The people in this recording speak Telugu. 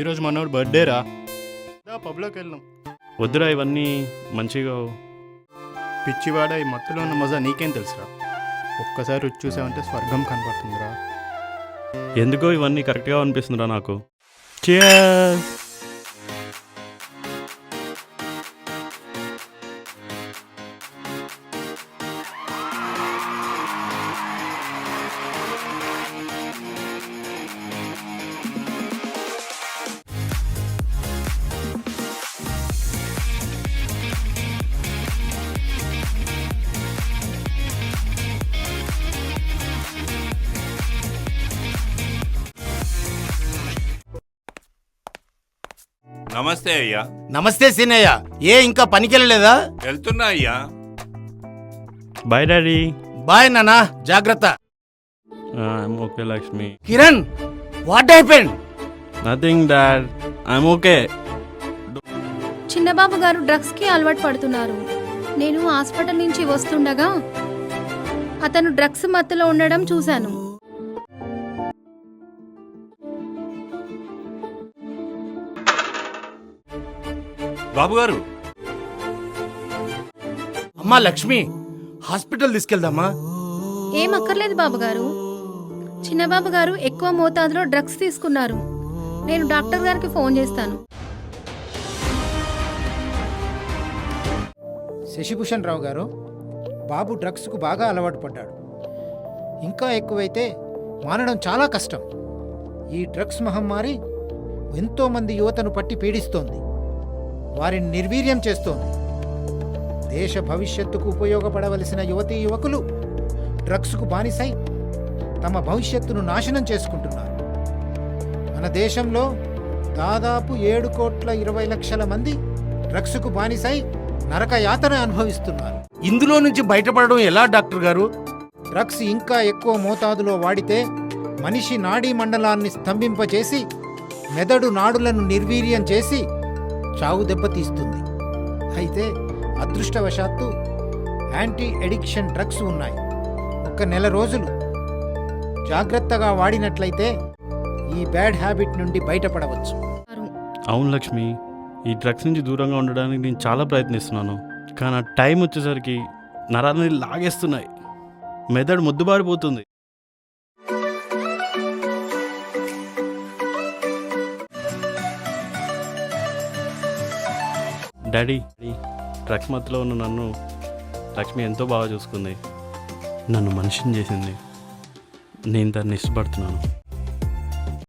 ఈరోజు మనోడు బర్త్డే రా పబ్లోకి వెళ్దాం. వద్దురా ఇవన్నీ మంచిగా. పిచ్చివాడ ఈ మత్తులో ఉన్న మజా నీకేం తెలుసురా? ఒక్కసారి రుచి చూసావంటే స్వర్గం కనపడుతుందిరా. ఎందుకో ఇవన్నీ కరెక్ట్గా అనిపిస్తుందిరా నాకు. Cheers! నమస్తే అయ్యా. నమస్తే సీనయ్య. ఇంకా పనికెళ్ళలేదా? వెళ్తున్నా అయ్యా. Bye daddy. బాయ్ నానా, జాగ్రత్త. I'm okay Lakshmi. Kiran, what happened? Nothing dad, I'm okay. Chinnababu గారు డ్రగ్స్ కి అలవాటు పడుతున్నారు. నేను హాస్పిటల్ నుంచి వస్తుండగా అతను డ్రగ్స్ మత్తులో ఉండడం చూశాను. బాబుగారు. అమ్మా లక్ష్మి, హాస్పిటల్ తీసుకెళ్దామా? ఏం అక్కర్లేదు బాబుగారు. చిన్నబాబు గారు ఎక్కువ మోతాదులో డ్రగ్స్ తీసుకున్నారు. నేను డాక్టర్ గారికి ఫోన్ చేస్తాను. శశిభూషణ్ రావు గారు, బాబు డ్రగ్స్కు బాగా అలవాటు పడ్డాడు. ఇంకా ఎక్కువైతే మానడం చాలా కష్టం. ఈ డ్రగ్స్ మహమ్మారి ఎంతోమంది యువతను పట్టి పీడిస్తోంది, వారిని నిర్వీర్యం చేస్తోంది. దేశ భవిష్యత్తుకు ఉపయోగపడవలసిన యువతీ యువకులు డ్రగ్స్కు బానిసై తమ భవిష్యత్తును నాశనం చేసుకుంటున్నారు. మన దేశంలో దాదాపు 7,20,00,000 మంది డ్రగ్స్కు బానిసై నరక యాతన అనుభవిస్తున్నారు. ఇందులో నుంచి బయటపడడం ఎలా డాక్టర్ గారు? డ్రగ్స్ ఇంకా ఎక్కువ మోతాదులో వాడితే మనిషి నాడీ మండలాన్ని స్తంభింపచేసి మెదడు నాడులను నిర్వీర్యం చేసి చావు దెబ్బతీస్తుంది. అయితే అదృష్టవశాత్తు యాంటీ ఎడిక్షన్ డ్రగ్స్ ఉన్నాయి. 1 నెల రోజులు జాగ్రత్తగా వాడినట్లయితే ఈ బ్యాడ్ హ్యాబిట్ నుండి బయటపడవచ్చు. అవును లక్ష్మి, ఈ డ్రగ్స్ నుంచి దూరంగా ఉండడానికి నేను చాలా ప్రయత్నిస్తున్నాను. కానీ ఆ టైం వచ్చేసరికి నరాలని లాగేస్తున్నాయి, మెదడు మొద్దుబారిపోతుంది. డాడీ, డ్రగ్స్ మత్తులో ఉన్న నన్ను లక్ష్మి ఎంతో బాగా చూసుకుంది, నన్ను మనిషిని చేసింది. నేను దాన్ని ఇష్టపడుతున్నాను.